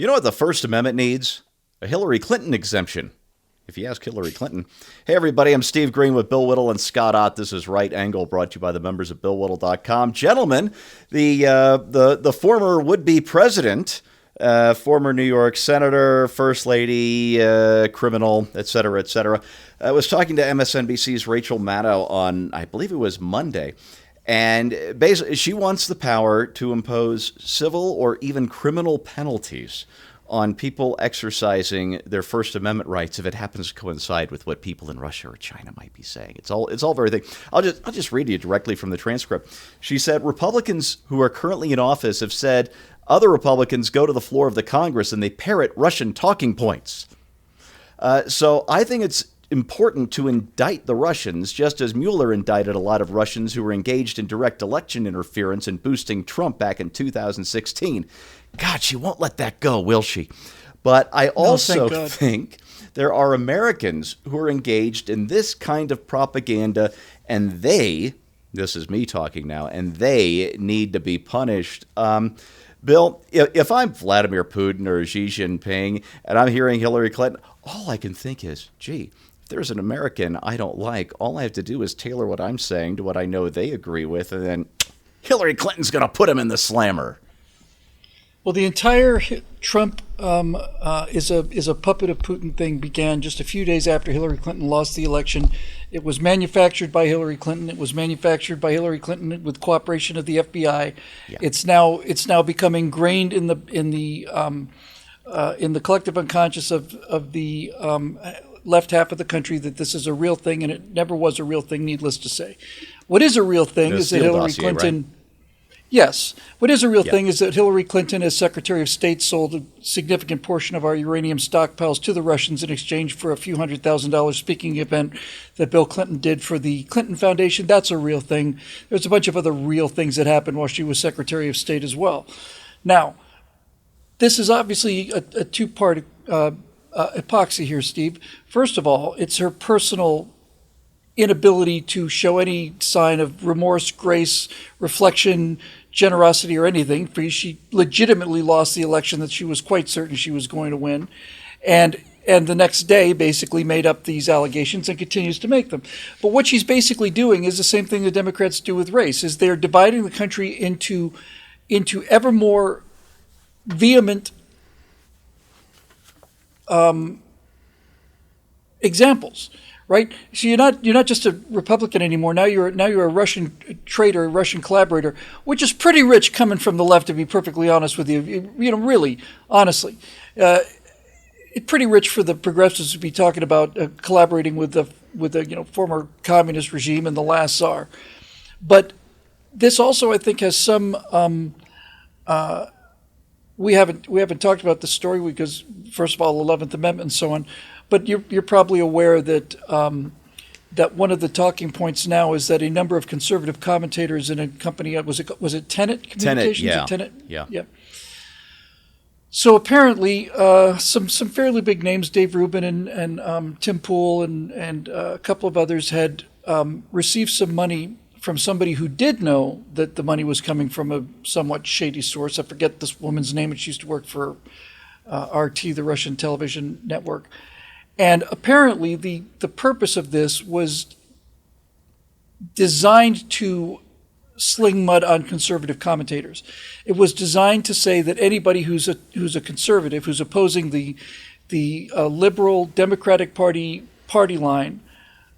You know what the First Amendment needs? A Hillary Clinton exemption. If you ask Hillary Clinton. Hey, everybody, I'm Steve Green with Bill Whittle and Scott Ott. This is Right Angle, brought to you by the members of BillWhittle.com. Gentlemen, the former would-be president, former New York senator, first lady, criminal, et cetera, was talking to MSNBC's Rachel Maddow on, I believe it was Monday. And basically, she wants the power to impose civil or even criminal penalties on people exercising their First Amendment rights if it happens to coincide with what people in Russia or China might be saying. It's all very thick. I'll just read you directly from the transcript. She said, Republicans who are currently in office have said other Republicans go to the floor of the Congress and they parrot Russian talking points. So I think it's important to indict the Russians, just as Mueller indicted a lot of Russians who were engaged in direct election interference and boosting Trump back in 2016. God, she won't let that go, will she? But I also think there are Americans who are engaged in this kind of propaganda, and this is me talking now, and they need to be punished. Bill, if I'm Vladimir Putin or Xi Jinping and I'm hearing Hillary Clinton, all I can think is, gee, if there's an American I don't like, all I have to do is tailor what I'm saying to what I know they agree with, and then Hillary Clinton's going to put him in the slammer. Well, the entire Trump is a puppet of Putin thing began just a few days after Hillary Clinton lost the election. It was manufactured by Hillary Clinton. It was manufactured by Hillary Clinton with cooperation of the FBI. Yeah. It's now become ingrained in the collective unconscious of the left half of the country that this is a real thing, and it never was a real thing. Needless to say, what is a real thing is that Hillary Clinton. Right? Yes. What is a real thing is that Hillary Clinton, as Secretary of State, sold a significant portion of our uranium stockpiles to the Russians in exchange for a few $100,000 speaking event that Bill Clinton did for the Clinton Foundation. That's a real thing. There's a bunch of other real things that happened while she was Secretary of State as well. Now, this is obviously a two-part epoxy here, Steve. First of all, it's her personal inability to show any sign of remorse, grace, reflection, generosity, or anything. She legitimately lost the election that she was quite certain she was going to win, and the next day basically made up these allegations and continues to make them. But what she's basically doing is the same thing the Democrats do with race: is they're dividing the country into ever more vehement examples. Right, so you're not just a Republican anymore. Now you're a Russian traitor, a Russian collaborator, which is pretty rich coming from the left, to be perfectly honest with you. Really, honestly, it's pretty rich for the progressives to be talking about collaborating with the former communist regime and the last czar. But this also, I think, has some. We haven't talked about the story because, first of all, 11th Amendment and so on. But you're probably aware that that one of the talking points now is that a number of conservative commentators in a company, was it Tenet Communications? Tenet, yeah. So apparently, some fairly big names, Dave Rubin and Tim Pool and a couple of others had received some money from somebody who did know that the money was coming from a somewhat shady source. I forget this woman's name, and she used to work for RT, the Russian television network. And apparently the purpose of this was designed to sling mud on conservative commentators. It was designed to say that anybody who's a conservative, who's opposing the liberal Democratic Party line,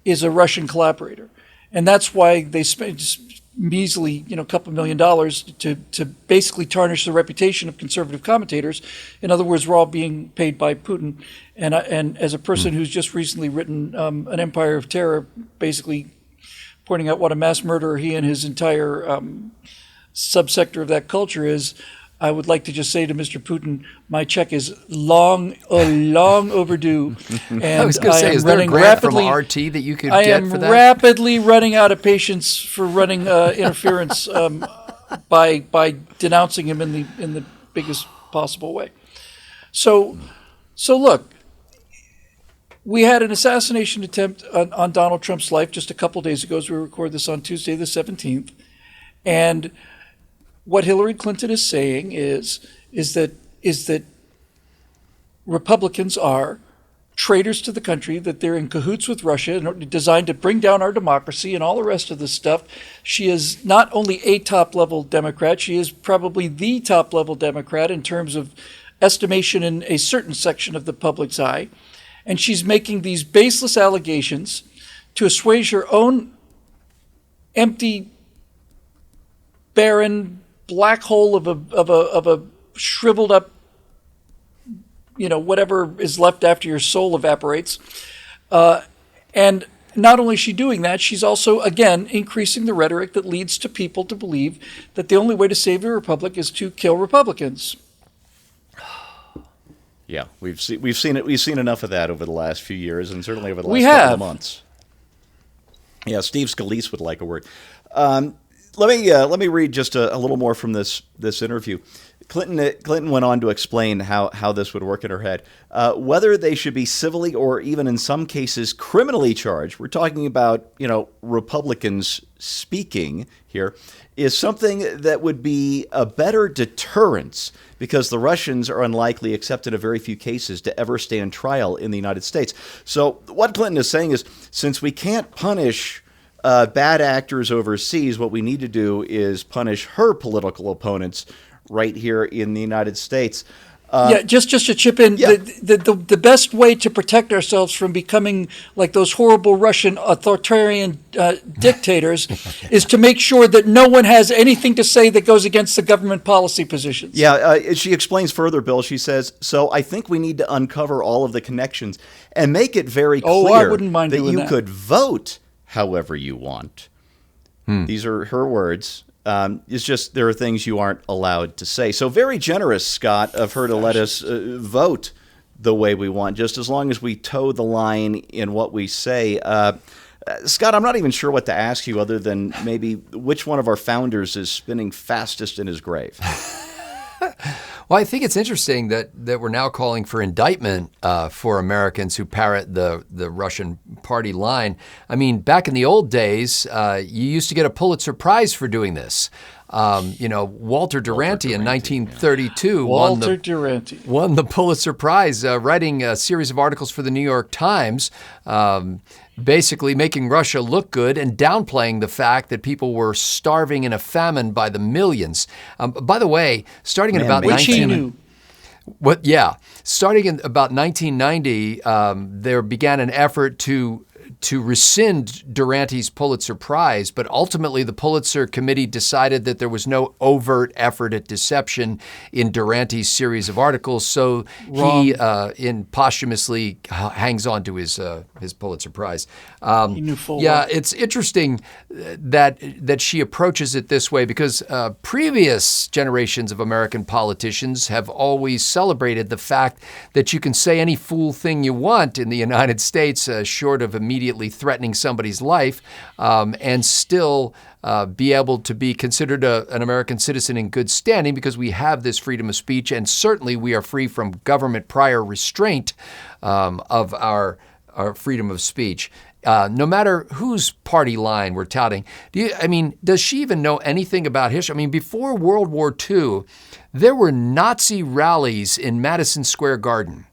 is a Russian collaborator. And that's why they spent measly, a couple $1 million to basically tarnish the reputation of conservative commentators. In other words, we're all being paid by Putin. And as a person who's just recently written An Empire of Terror, basically pointing out what a mass murderer he and his entire subsector of that culture is, I would like to just say to Mr. Putin, my check is long overdue. And I was going to say, is there a grant from RT that you could get for that? I am rapidly running out of patience for running interference by denouncing him in the biggest possible way. So look, we had an assassination attempt on Donald Trump's life just a couple days ago, as we record this on Tuesday the 17th, and what Hillary Clinton is saying is that Republicans are traitors to the country, that they're in cahoots with Russia and designed to bring down our democracy and all the rest of this stuff. She is not only a top-level Democrat, she is probably the top-level Democrat in terms of estimation in a certain section of the public's eye. And she's making these baseless allegations to assuage her own empty, barren black hole of a shriveled up, whatever is left after your soul evaporates. And not only is she doing that, she's also, again, increasing the rhetoric that leads to people to believe that the only way to save a republic is to kill Republicans. Yeah, we've seen it. We've seen enough of that over the last few years, and certainly over the last couple of months. Yeah, Steve Scalise would like a word. Let me read just a little more from this interview. Clinton went on to explain how this would work in her head. Whether they should be civilly or even in some cases criminally charged, we're talking about, Republicans speaking here, is something that would be a better deterrence because the Russians are unlikely, except in a very few cases, to ever stand trial in the United States. So what Clinton is saying is, since we can't punish bad actors overseas, what we need to do is punish her political opponents right here in the United States. Just to chip in, the best way to protect ourselves from becoming like those horrible Russian authoritarian dictators is to make sure that no one has anything to say that goes against the government policy positions. She explains further, Bill. She says, so I think we need to uncover all of the connections and make it very clear that you could vote however you want. These are her words. It's just there are things you aren't allowed to say. So very generous, Scott, of her to let us vote the way we want, just as long as we toe the line in what we say. Scott, I'm not even sure what to ask you other than maybe which one of our founders is spinning fastest in his grave. Well, I think it's interesting that we're now calling for indictment for Americans who parrot the Russian party line. I mean, back in the old days, you used to get a Pulitzer Prize for doing this. Walter Durante in 1932 won the Pulitzer Prize, writing a series of articles for the New York Times, basically making Russia look good and downplaying the fact that people were starving in a famine by the millions. By the way, starting in about 1990, there began an effort to rescind Durante's Pulitzer Prize, but ultimately the Pulitzer Committee decided that there was no overt effort at deception in Durante's series of articles, so he posthumously hangs on to his Pulitzer Prize. He knew full well. It's interesting that she approaches it this way because previous generations of American politicians have always celebrated the fact that you can say any fool thing you want in the United States, short of immediately threatening somebody's life, and still be able to be considered an American citizen in good standing because we have this freedom of speech, and certainly we are free from government prior restraint of our freedom of speech. No matter whose party line we're touting. Does she even know anything about history? I mean, before World War II, there were Nazi rallies in Madison Square Garden.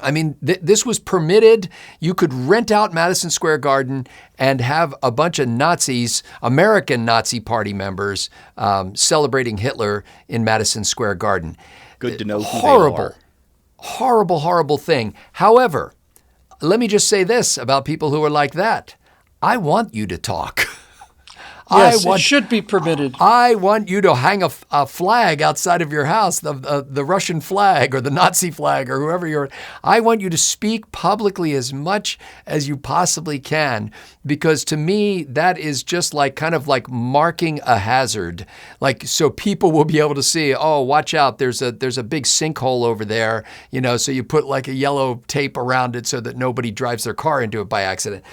I mean, this was permitted. You could rent out Madison Square Garden and have a bunch of Nazis, American Nazi Party members, celebrating Hitler in Madison Square Garden. Good to know who horrible, they are. Horrible, horrible thing. However, let me just say this about people who are like that. I want you to talk. Yes, it should be permitted. I want you to hang a flag outside of your house, the Russian flag or the Nazi flag or whoever you're. I want you to speak publicly as much as you possibly can, because to me that is just kind of like marking a hazard, so people will be able to see. Oh, watch out! There's a big sinkhole over there. So you put a yellow tape around it so that nobody drives their car into it by accident.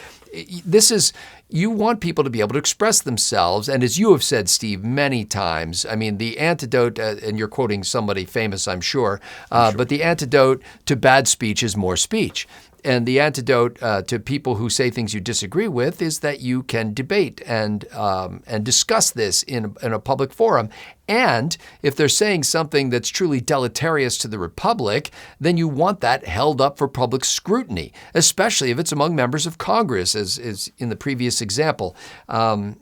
You want people to be able to express themselves. And as you have said, Steve, many times, the antidote, and you're quoting somebody famous, I'm sure, but the antidote to bad speech is more speech. the antidote to people who say things you disagree with is that you can debate and discuss this in a public forum. And if they're saying something that's truly deleterious to the republic, then you want that held up for public scrutiny, especially if it's among members of Congress, as in the previous example.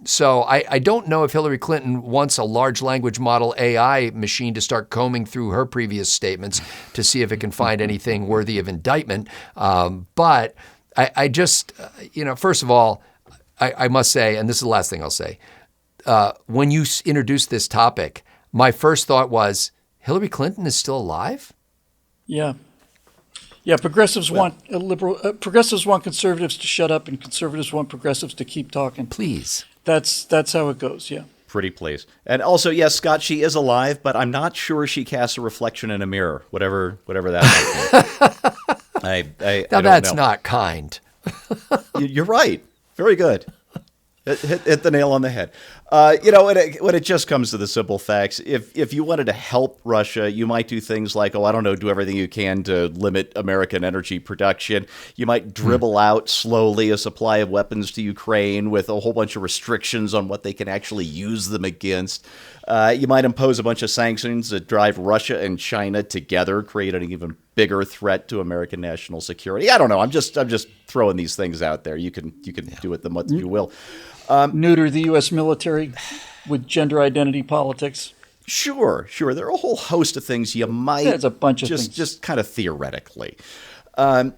So I don't know if Hillary Clinton wants a large language model AI machine to start combing through her previous statements to see if it can find anything worthy of indictment. But I just, first of all, I must say, and this is the last thing I'll say, when you introduced this topic, my first thought was, Hillary Clinton is still alive? Yeah. Yeah, progressives want progressives want conservatives to shut up, and conservatives want progressives to keep talking. Please. That's how it goes, yeah. Pretty please. And also, yes, Scott, she is alive, but I'm not sure she casts a reflection in a mirror, whatever that might be. I don't that's know. Not kind. You're right. Very good. Hit the nail on the head. When it just comes to the simple facts, if you wanted to help Russia, you might do things like, do everything you can to limit American energy production. You might dribble out slowly a supply of weapons to Ukraine with a whole bunch of restrictions on what they can actually use them against. You might impose a bunch of sanctions that drive Russia and China together, creating an even bigger threat to American national security. I don't know. I'm just throwing these things out there. You can do with them what you will. Neuter the U.S. military with gender identity politics. Sure. There are a whole host of things you might. There's a bunch of things. Just kind of theoretically. The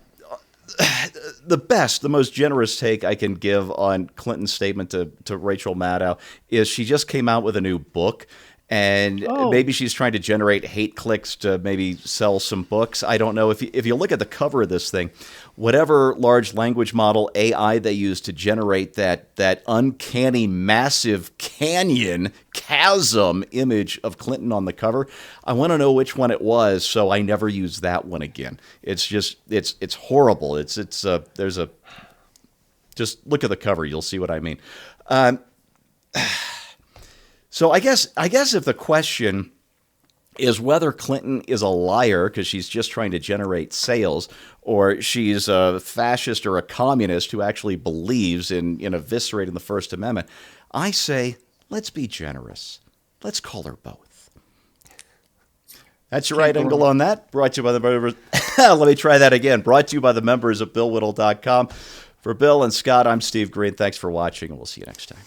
most generous take I can give on Clinton's statement to Rachel Maddow is she just came out with a new book. And maybe she's trying to generate hate clicks to maybe sell some books. I don't know. If you look at the cover of this thing, whatever large language model AI they use to generate that uncanny, massive chasm image of Clinton on the cover, I want to know which one it was, so I never use that one again. It's just it's horrible. Just look at the cover, you'll see what I mean. So I guess if the question is whether Clinton is a liar because she's just trying to generate sales, or she's a fascist or a communist who actually believes in eviscerating the First Amendment, I say let's be generous. Let's call her both. That's your right angle on that. Brought to you by the members. Let me try that again. Brought to you by the members of BillWhittle.com. For Bill and Scott, I'm Steve Green. Thanks for watching, and we'll see you next time.